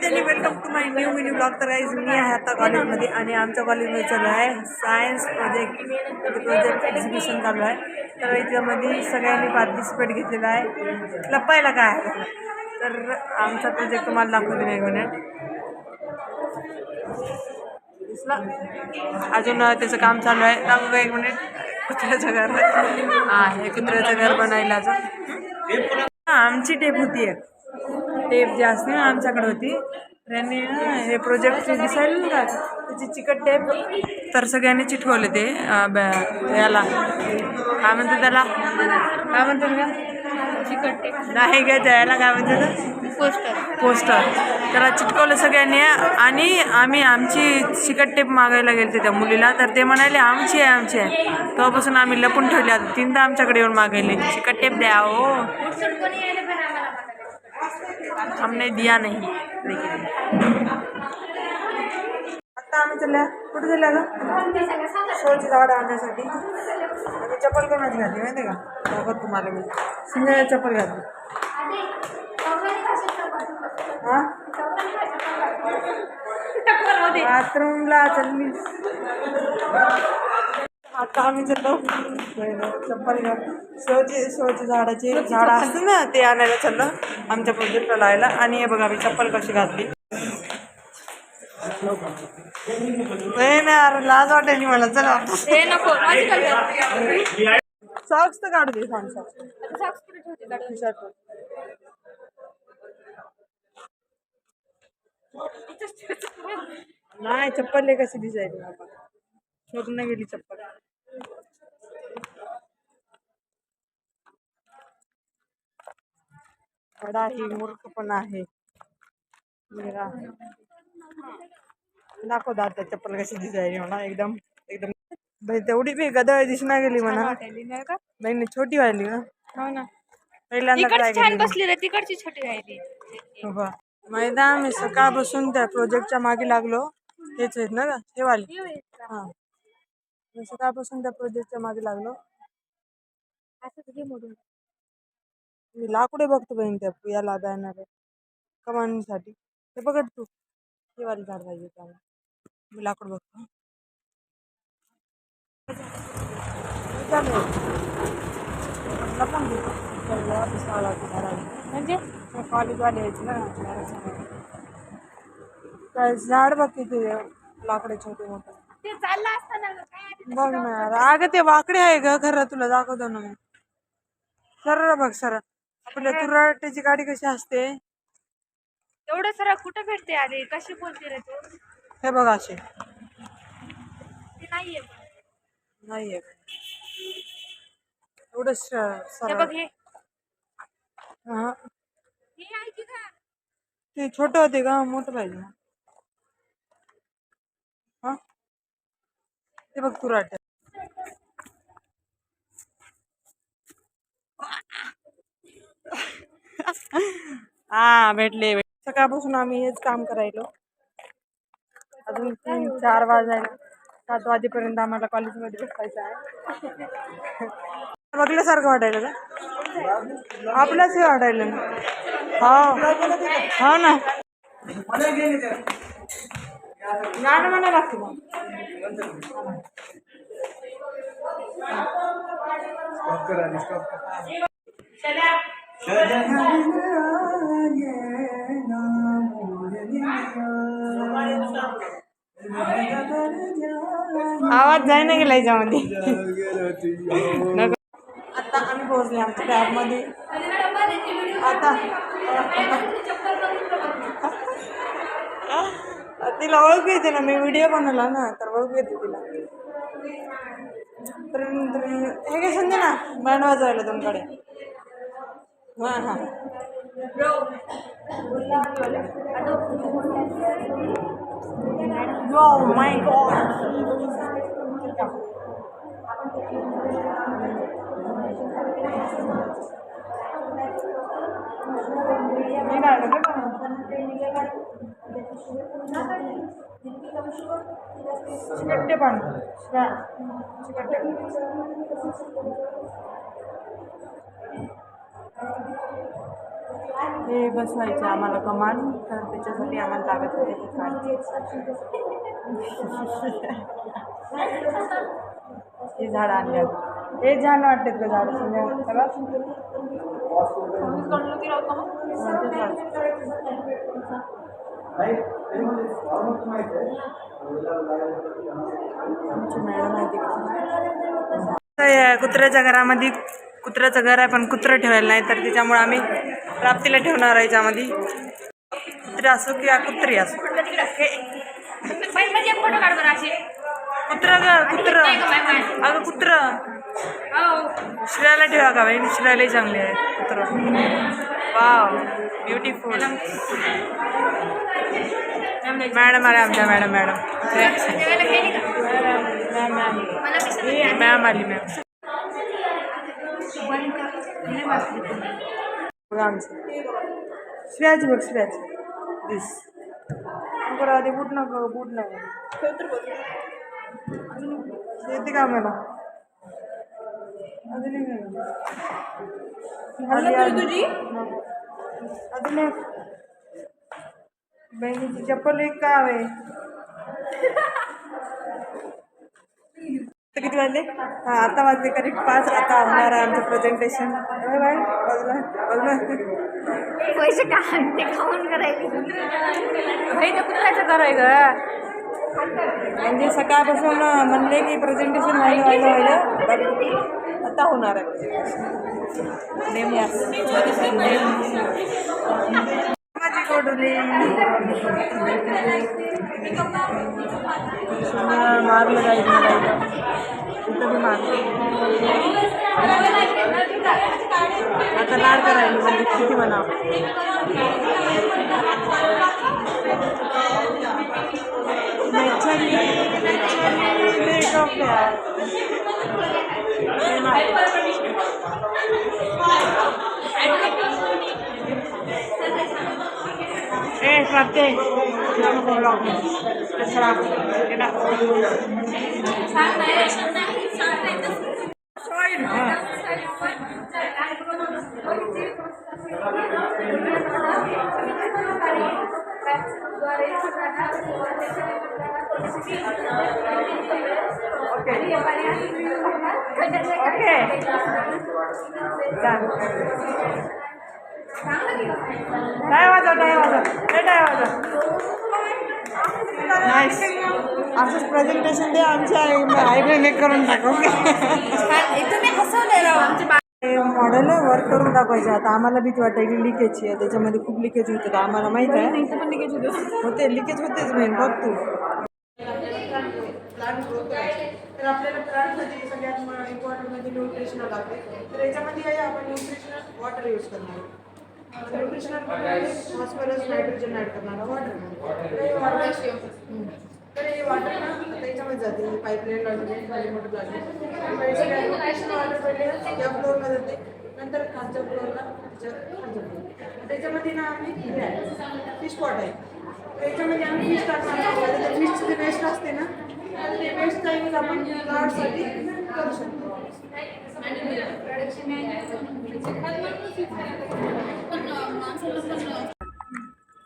नमस्ते आणि welcome to my new mini blog. तर guys मी आहे आता कॉलेजमध्ये आणि आमच्या कॉलेजमध्ये चालू आहे सायन्स प्रोजेक्ट एक्झिबिशन चालू आहे. तर याच्यामध्ये सगळ्यांनी पार्टिसिपेट घेतलेला आहे. लपायला काय आहे तर आमचा प्रोजेक्ट तुम्हाला दाखवते नाही मिनिट. अजून त्याचं काम चालू आहे. दाखवू एक मिनिट. कुत्र्याचं घर हां हे कुत्र्याचं घर बनायला अजून आमची टेप होती एक टेप जी असते ना आमच्याकडे होती. त्यांनी हे प्रोजेक्ट दिसायला का त्याची चिकट टेप तर सगळ्यांनी चिटकवले ते याला काय म्हणतात त्याला काय म्हणतात का चिकट टेप नाही का त्याला काय म्हणतात पोस्टर त्याला चिटकवलं सगळ्यांनी. आणि आमची चिकट टेप मागायला गेले त्या मुलीला तर ते म्हणाले आमची आहे. तेव्हापासून आम्ही लपून ठेवले. आता 3दा आमच्याकडे येऊन मागायले चिकट टेप द्या हो. हमने दिया नहीं लेकिन आता आम्ही चालल्या कुठे चालल्या ग शोची झाड आणण्यासाठी. आम्ही चप्पल कोणाची घातली माहिती आहे का दाखवत तुम्हाला मी सिंगल चप्पल घातली. हां बाथरूमला चालली. आता आम्ही चाललो चप्पल घ्या शोची झाडाची झाडं असते ना ते आणायला चाललं आमच्या प्रोजेक्टला लावायला. आणि हे बघा मी चप्पल कशी घातली. नाही अरे लाज वाटायची मला. चला सॉक्स तर काढू दे. नाही चप्पल कशी दिसायची बाबा शोधून गेली चप्पल. बडा ही मूर्ख पण आहे. दाखव दादा चप्पल कशी दिसायची म्हणा एकदम तेवढी बी गदळ दिसना गेली म्हणा. नाही छोटी व्हायली ना पहिल्यांदा छान बसली रे तिकडची छोटी व्हायली. मैदान मी सकाळपासून त्या प्रोजेक्टच्या मागे लागलो. तेच आहेत ना का हे वाली. हां मी सकाळपासून त्या प्रोजेक्टच्या मागे लागलो. मी लाकडे बघतो बहीण त्या याला बॅनर कमानीसाठी. हे बघत तू हे वाली झाड पाहिजे त्याला मी लाकूड बघतो. म्हणजे कॉलेजवाले यायचे ना झाड बघ किती लाकडे छोटे मोठे बघ ना. अगं ते वाकडे आहे ग खरं तुला दाखवतो ना मी. सरळ बघ सर आपल्या तुराट्याची गाडी कशी असते एवढं सर कुठं भेटते अरे कशी बोलते रे तू. हे बघ असे नाहीये एवढं सरळ. हा ते छोटं होते का मोठं पाहिजे ना. हा ते बघ तुराट हा भेटले. सकाळपासून आम्ही हेच काम करायलो. अजून 3-4 वाजायला 7 वाजेपर्यंत आम्हाला कॉलेजमध्ये बसायचं आहे. बघल्यासारखं वाटायलं का आपल्याच वाटायलं ना. हो ना गाणं म्हणा लागते मग. आवाज जाय ना गेला याच्यामध्ये. आता आम्ही पोहोचले आमच्या कॅबमध्ये. आता तिला ओळख येते ना मी व्हिडिओ बनवला ना तर ओळख येते तिला. तर हे काय समजे ना बँड वाजवायला तुमकडे. हां हां यो माय गॉड. चिकट्टे पण चिकट्टे हे बसवायचे आम्हाला कमान, तर त्याच्यासाठी आम्हाला लागत होते हे काढते. हे झाड आणले, हे झाड वाटतात का झाड त्याला कुत्र्याच्या घरामध्ये कुत्र्याचं घर आहे पण कुत्रं ठेवायला नाही, तर त्याच्यामुळे आम्ही प्राप्तीला ठेवणार आहे याच्यामध्ये. कुत्रे असो किंवा कुत्री असो. कुत्र ग कुत्र, अगं कुत्र श्रेयाला ठेवा का बाई, श्रेयालाही चांगले आहे कुत्र. Wow beautiful. मॅडम आले आमच्या, मॅडम मॅम आली मॅम. बघा आमचं श्रेयाची बघ, श्रेयाची दिस बरं आधी बूट नको, बूट नको येते का मला अजून तुझी अजून एक बहिणीची चप्पल एक का हवे. किती वाजले? हां आता वाजले करेक्ट 5. आता होणार आहे आमचं प्रेझेंटेशन. बाय बाजूला बाजूला पैसे का ते खाऊन करायचे कुत्र्याचं घर आहे ग. म्हणजे सकाळपासून म्हणले की प्रेझेंटेशन व्हायला आता होणार आहे. माझी गोडुली मारलं जाईल मला इथं बी मारलं. आता लाड करायला म्हणजे किती म्हणावं. असंच प्रेझेंटेशन दे आमच्या आईने मेक करून टाकू. मॉडेल वर्क करून दाखवायचे. आता आम्हाला भीती वाटायची लिकेजची आहे, त्याच्यामध्ये खूप लिकेज होतं आम्हाला माहीत आहे. होते लिकेज होतेच मेन बघ तू. तर आपल्याला प्लांटसाठी सगळ्यात इम्पॉर्टंट न्यूट्रिशनल लागते. तर याच्यामध्ये आपण न्यूट्रिशनल वॉटर यूज करणार. न्यूट्रिशनल फॉस्फरस नायट्रोजन ॲड करणार वॉटर. तर हे वॉटर ना त्याच्यामध्ये जाते, पाईपलाईन लागते, खाली मोटर लागते. न्यूट्रिशनल वॉटर पहिले या फ्लोअरला जाते, नंतर खालच्या फ्लोअरला त्याच्यामध्ये ना आम्ही फिश पॉट आहे. त्याच्यामध्ये आम्ही फिश टाकणार. फिशची जे वेस्ट असते ना ते वेस्ट यूज आपण प्लांटसाठी करू शकतो.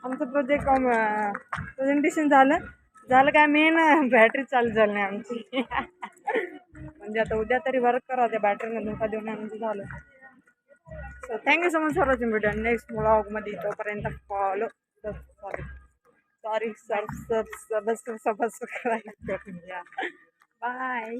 आमचं प्रेझेंटेशन झालं काय मेन बॅटरी चालू झाली नाही आमची. म्हणजे आता उद्या तरी वर्क करा त्या बॅटरीला धोका देऊन आमचं झालं. So thank you so much for watching video. Next व्लॉगमध्ये तोपर्यंत फॉलो सॉरी सबस्क्राईब करून घ्या. बाय.